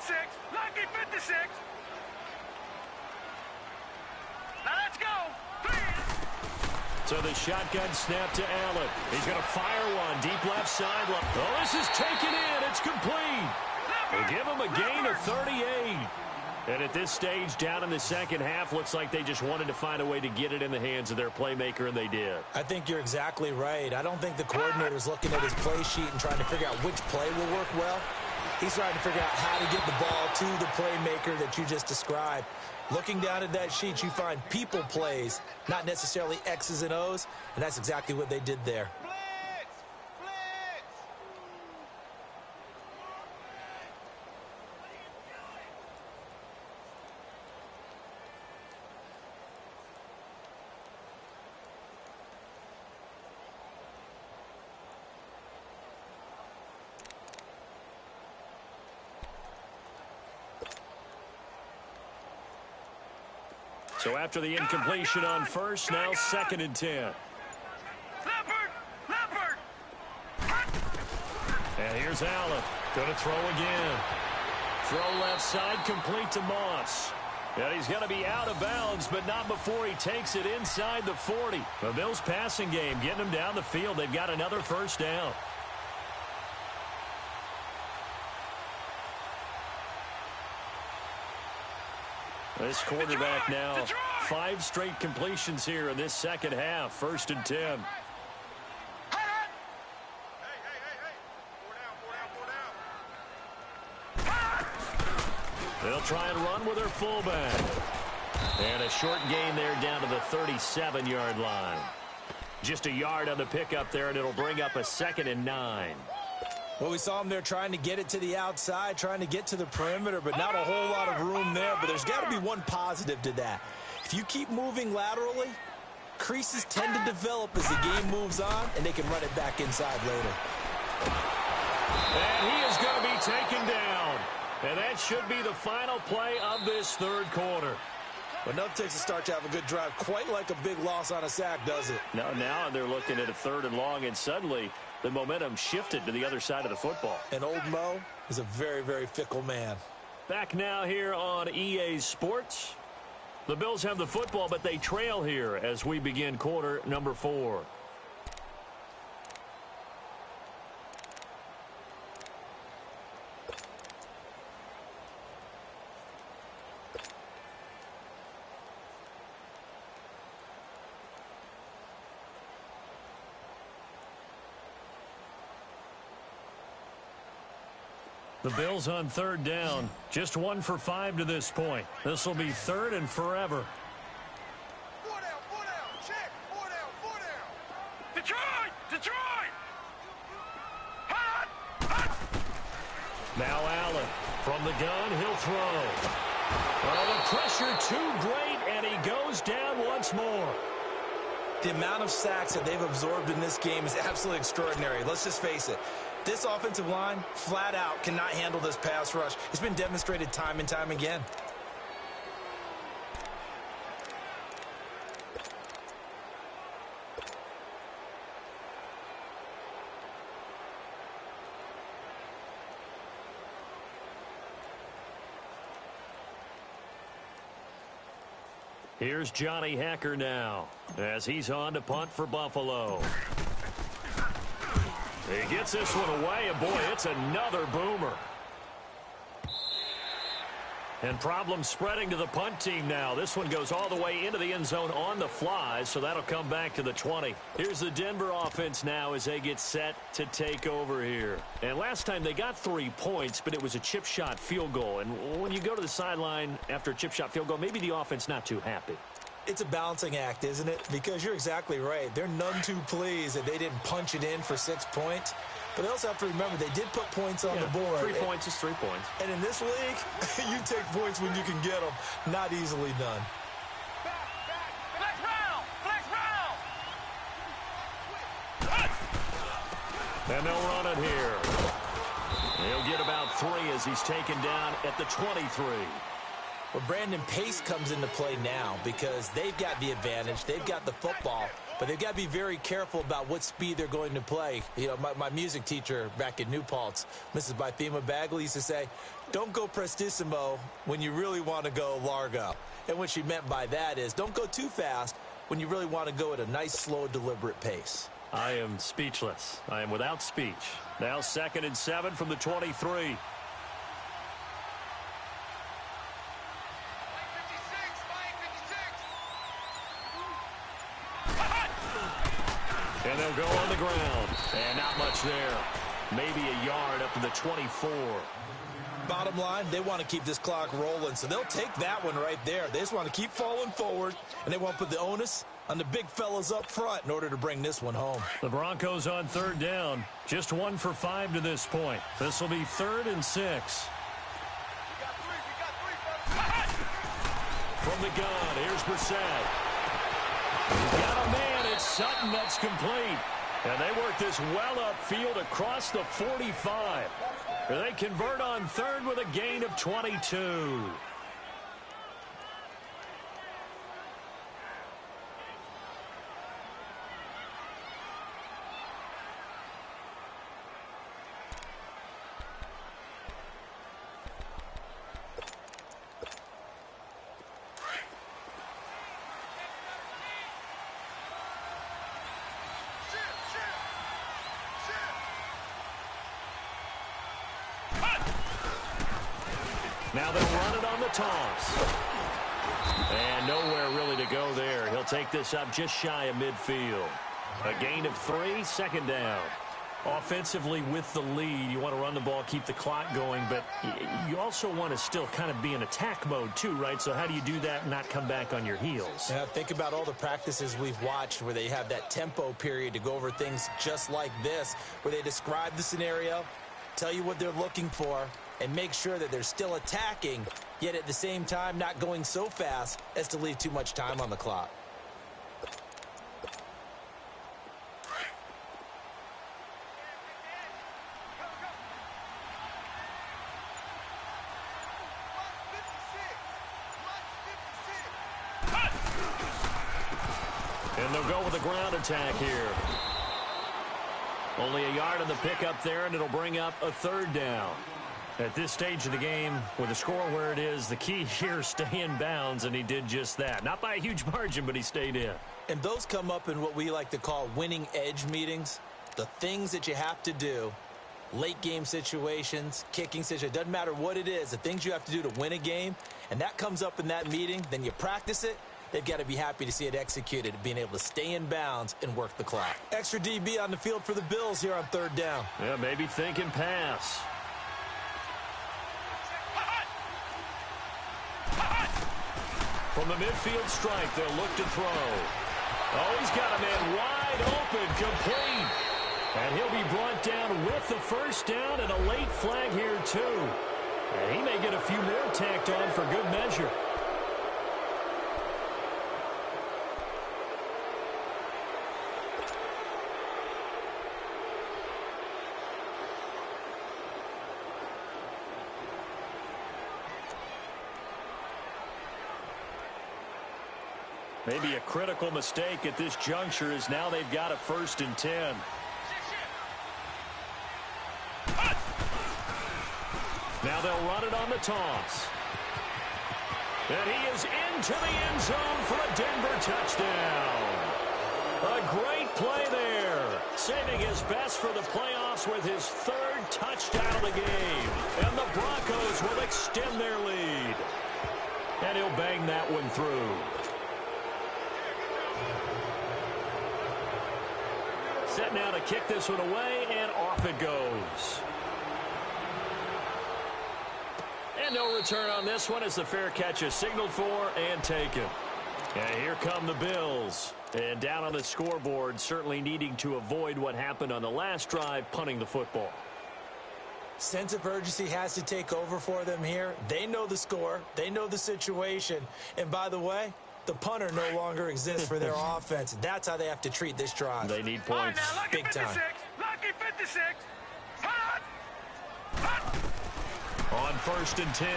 56. Lucky 56. Now let's go. So the shotgun snap to Allen. He's going to fire one deep left sideline. Oh, this is taken in. It's complete. We'll give him a gain of 38. And at this stage, down in the second half, looks like they just wanted to find a way to get it in the hands of their playmaker, and they did. I think you're exactly right. I don't think the coordinator's looking at his play sheet and trying to figure out which play will work well. He's trying to figure out how to get the ball to the playmaker that you just described. Looking down at that sheet, you find people plays, not necessarily X's and O's, and that's exactly what they did there. So after the incompletion on first, now 2nd and 10. Leopard! And here's Allen. Going to throw again. Throw left side, complete to Moss. And he's going to be out of bounds, but not before he takes it inside the 40. The Bills' passing game getting them down the field. They've got another first down. This quarterback now 5 straight completions here in this second half. 1st and 10. They'll try and run with their fullback. And a short gain there down to the 37-yard line. Just a yard on the pickup there, and it'll bring up a 2nd and 9. Well, we saw him there trying to get it to the outside, trying to get to the perimeter, but not a whole lot of room there. But there's got to be one positive to that. If you keep moving laterally, creases tend to develop as the game moves on, and they can run it back inside later. And he is going to be taken down. And that should be the final play of this 3rd quarter. But enough takes a start to have a good drive, quite like a big loss on a sack, does it? Now they're looking at a 3rd and long, and suddenly the momentum shifted to the other side of the football. And old Mo is a very, very fickle man. Back now here on EA Sports. The Bills have the football, but they trail here as we begin quarter number 4. The Bills on 3rd down. Just 1 for 5 to this point. This will be 3rd and forever. 4 down, check. 4 down. Detroit! Hot! Now Allen from the gun, he'll throw. Oh, the pressure too great, and he goes down once more. The amount of sacks that they've absorbed in this game is absolutely extraordinary. Let's just face it. This offensive line, flat out, cannot handle this pass rush. It's been demonstrated time and time again. Here's Johnny Hacker now as he's on to punt for Buffalo. He gets this one away, and boy, it's another boomer. And problems spreading to the punt team now. This one goes all the way into the end zone on the fly, so that'll come back to the 20. Here's the Denver offense now as they get set to take over here. And last time they got 3 points, but it was a chip shot field goal. And when you go to the sideline after a chip shot field goal, maybe the offense not too happy. It's a balancing act, isn't it? Because you're exactly right. They're none too pleased that they didn't punch it in for 6 points. But they also have to remember they did put points on the board. 3 points is 3 points. And in this league, you take points when you can get them. Not easily done. Flex round! And they'll run it here. He'll get about 3 as he's taken down at the 23. Well, Brandon, pace comes into play now because they've got the advantage. They've got the football. But they've got to be very careful about what speed they're going to play. You know, my music teacher back in New Paltz, Mrs. Bythema Bagley, used to say, don't go prestissimo when you really want to go largo. And what she meant by that is don't go too fast when you really want to go at a nice, slow, deliberate pace. I am speechless. I am without speech. Now 2nd and 7 from the 23. And they'll go on the ground. And not much there. Maybe a yard up to the 24. Bottom line, they want to keep this clock rolling, so they'll take that one right there. They just want to keep falling forward, and they want to put the onus on the big fellas up front in order to bring this one home. The Broncos on 3rd down. Just 1 for 5 to this point. This will be 3rd and 6. From the gun, here's Brissett. He's got a man. It's Sutton that's complete. And they work this well upfield across the 45. They convert on 3rd with a gain of 22. Now they'll run it on the toss. And nowhere really to go there. He'll take this up just shy of midfield. A gain of 3, 2nd down. Offensively with the lead, you want to run the ball, keep the clock going, but you also want to still kind of be in attack mode too, right? So how do you do that and not come back on your heels? Yeah, think about all the practices we've watched where they have that tempo period to go over things just like this, where they describe the scenario, tell you what they're looking for, and make sure that they're still attacking, yet at the same time not going so fast as to leave too much time on the clock. And they'll go with a ground attack here. Only a yard on the pickup there, and it'll bring up a 3rd down. At this stage of the game, with the score where it is, the key here is stay in bounds, and he did just that. Not by a huge margin, but he stayed in. And those come up in what we like to call winning edge meetings. The things that you have to do, late game situations, kicking situations, doesn't matter what it is, the things you have to do to win a game, and that comes up in that meeting, then you practice it. They've got to be happy to see it executed, being able to stay in bounds and work the clock. Extra DB on the field for the Bills here on 3rd down. Yeah, maybe thinking pass. From the midfield strike, they'll look to throw. Oh, he's got a man wide open, complete. And he'll be brought down with the 1st down and a late flag here, too. And he may get a few more tacked on for good measure. Maybe a critical mistake at this juncture is now they've got a 1st and 10. Now they'll run it on the toss. And he is into the end zone for a Denver touchdown. A great play there. Saving his best for the playoffs with his 3rd touchdown of the game. And the Broncos will extend their lead. And he'll bang that one through. Set now to kick this one away, and off it goes. And no return on this one as the fair catch is signaled for and taken. And here come the Bills. And down on the scoreboard, certainly needing to avoid what happened on the last drive, punting the football. Sense of urgency has to take over for them here. They know the score. They know the situation. And by the way, the punter no longer exists for their offense. That's how they have to treat this drive. They need points. Now, big time. Lucky 56. Hot. On 1st and 10,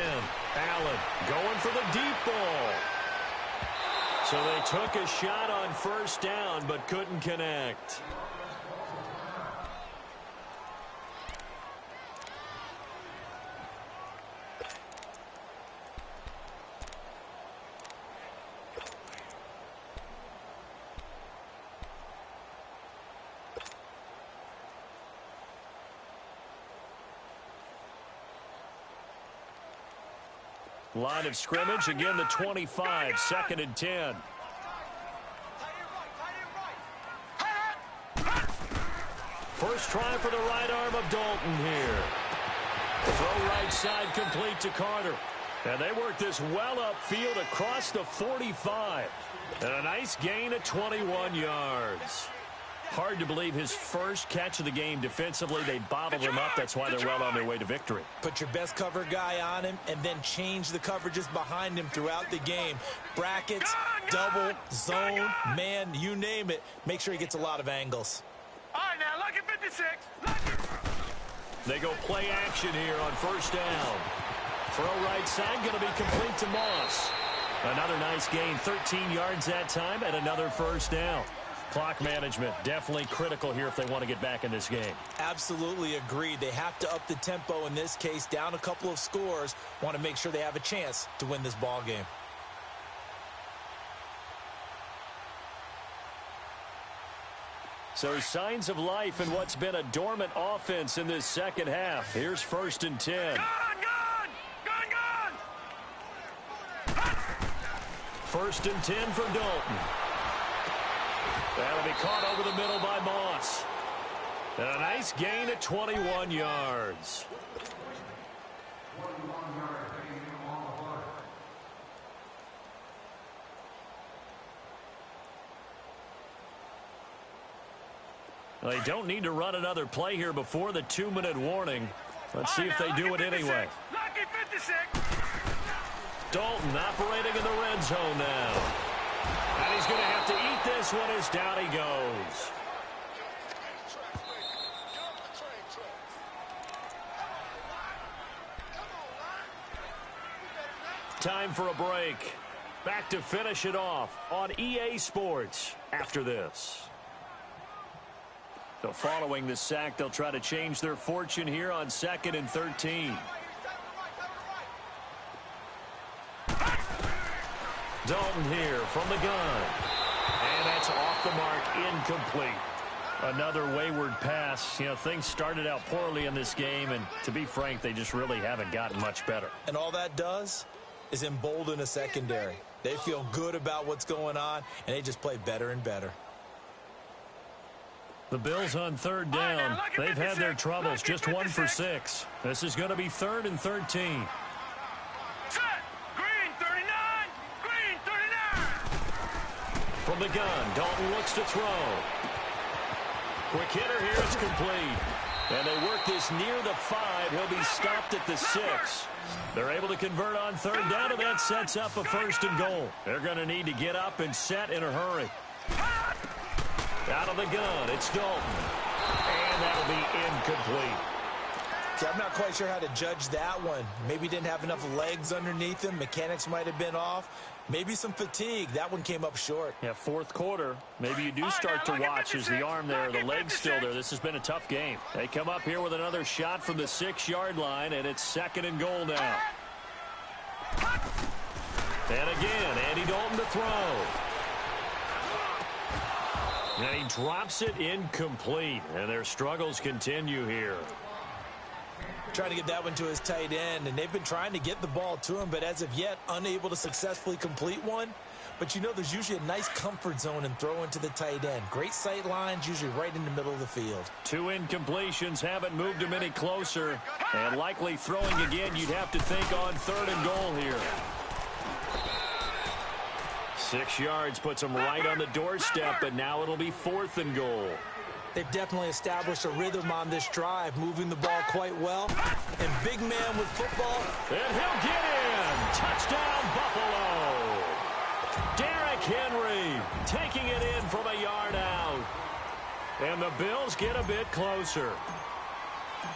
Allen going for the deep ball. So they took a shot on first down, but couldn't connect. Line of scrimmage, again the 25, 2nd and 10. First try for the right arm of Dalton here. Throw right side complete to Carter. And they work this well upfield across the 45. And a nice gain of 21 yards. Hard to believe his first catch of the game defensively. They bottled him up. That's why they're well on their way to victory. Put your best cover guy on him and then change the coverages behind him throughout the game. Brackets, double, zone, man, you name it. Make sure he gets a lot of angles. All right, now, lucky 56. They go play action here on first down. Throw right side, going to be complete to Moss. Another nice gain, 13 yards that time, and another first down. Clock management definitely critical here if they want to get back in this game. Absolutely agreed. They have to up the tempo in this case, down a couple of scores. Want to make sure they have a chance to win this ball game. So signs of life in what's been a dormant offense in this second half. Here's 1st and 10. Gone! 1st and 10 for Dalton. That'll be caught over the middle by Moss. And a nice gain of 21 yards. Well, they don't need to run another play here before the 2-minute warning. Let's see if they do it anyway. Lucky 56. Dalton operating in the red zone now. And he's going to have to eat this one as down he goes. Time for a break. Back to finish it off on EA Sports after this. So following the sack, they'll try to change their fortune here on 2nd and 13. Dalton here from the gun. And that's off the mark, incomplete. Another wayward pass. You know, things started out poorly in this game, and to be frank, they just really haven't gotten much better. And all that does is embolden a secondary. They feel good about what's going on, and they just play better and better. The Bills on 3rd down. They've had their troubles, just 1 for 6. This is going to be 3rd and 13. Set. Green 39. Green 39. From the gun, Dalton looks to throw. Quick hitter here, it's complete. And they work this near the 5. He'll be stopped at the 6. They're able to convert on 3rd down, and that sets up a 1st and goal. They're going to need to get up and set in a hurry. Out of the gun, it's Dalton. And that'll be incomplete. See, I'm not quite sure how to judge that one. Maybe didn't have enough legs underneath him. Mechanics might have been off. Maybe some fatigue. That one came up short. Yeah, 4th quarter. Maybe you do start to watch as the arm there, the leg's still there. This has been a tough game. They come up here with another shot from the 6-yard line, and it's 2nd and goal now. And again, Andy Dalton to throw. And he drops it incomplete. And their struggles continue here. Trying to get that one to his tight end, and they've been trying to get the ball to him, but as of yet, unable to successfully complete one. But you know, there's usually a nice comfort zone in throwing to the tight end. Great sight lines, usually right in the middle of the field. 2 incompletions haven't moved him any closer. And likely throwing again, you'd have to think on 3rd and goal here. 6 yards puts him right on the doorstep, but now it'll be 4th and goal. They've definitely established a rhythm on this drive, moving the ball quite well. And big man with football. And he'll get in. Touchdown, Buffalo. Derrick Henry taking it in from a yard out. And the Bills get a bit closer.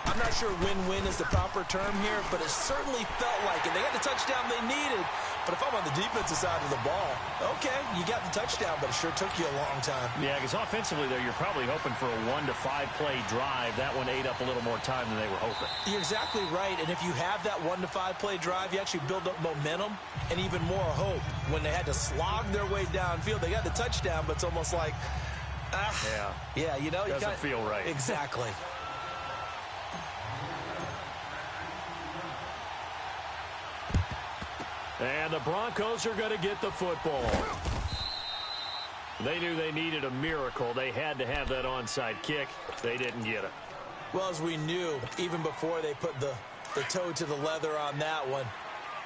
I'm not sure win-win is the proper term here, but it certainly felt like it. They got the touchdown they needed, But if I'm on the defensive side of the ball, okay, you got the touchdown, but it sure took you a long time. Yeah, because offensively, though, you're probably hoping for a 1 to 5 play drive. That one ate up a little more time than they were hoping. You're exactly right, and if you have that 1 to 5 play drive, you actually build up momentum and even more hope. When they had to slog their way downfield, they got the touchdown, but it's almost like, yeah, you know, doesn't feel right. Exactly. And the Broncos are going to get the football. They knew they needed a miracle. They had to have that onside kick. They didn't get it. Well, as we knew, even before they put the toe to the leather on that one,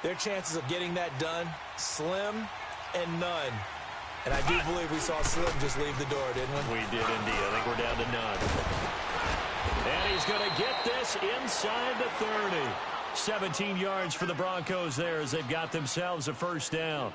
their chances of getting that done, slim and none. And I do believe we saw Slim just leave the door, didn't we? We did indeed. I think we're down to none. And he's going to get this inside the 30. 17 yards for the Broncos there as they've got themselves a first down.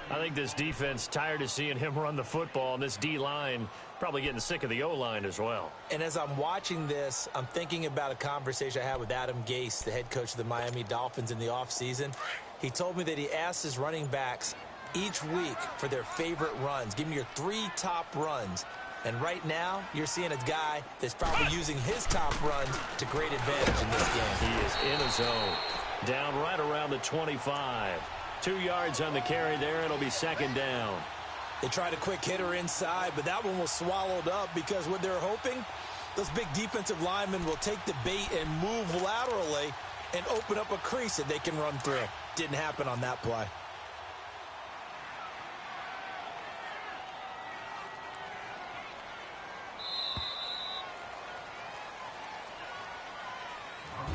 I think this defense tired of seeing him run the football, and this D-line probably getting sick of the O-line as well. And as I'm watching this, I'm thinking about a conversation I had with Adam Gase, the head coach of the Miami Dolphins in the offseason. He told me that he asked his running backs each week for their favorite runs. Give me your 3 top runs. And right now, you're seeing a guy that's probably using his top runs to great advantage in this game. He is in his zone. Down right around the 25. 2 yards on the carry there. It'll be second down. They tried a quick hitter inside, but that one was swallowed up because what they're hoping, those big defensive linemen will take the bait and move laterally and open up a crease that they can run through. Didn't happen on that play.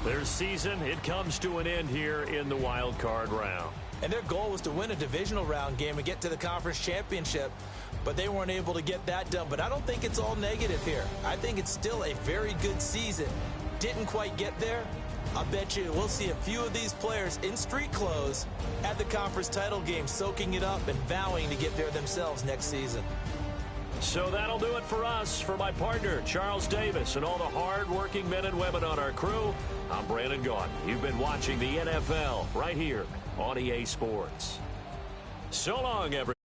Their season, it comes to an end here in the wild card round. And their goal was to win a divisional round game and get to the conference championship, but they weren't able to get that done. But I don't think it's all negative here. I think it's still a very good season. Didn't quite get there. I bet you we'll see a few of these players in street clothes at the conference title game, soaking it up and vowing to get there themselves next season. So that'll do it for us. For my partner, Charles Davis, and all the hard-working men and women on our crew, I'm Brandon Gaudin. You've been watching the NFL right here on EA Sports. So long, everyone.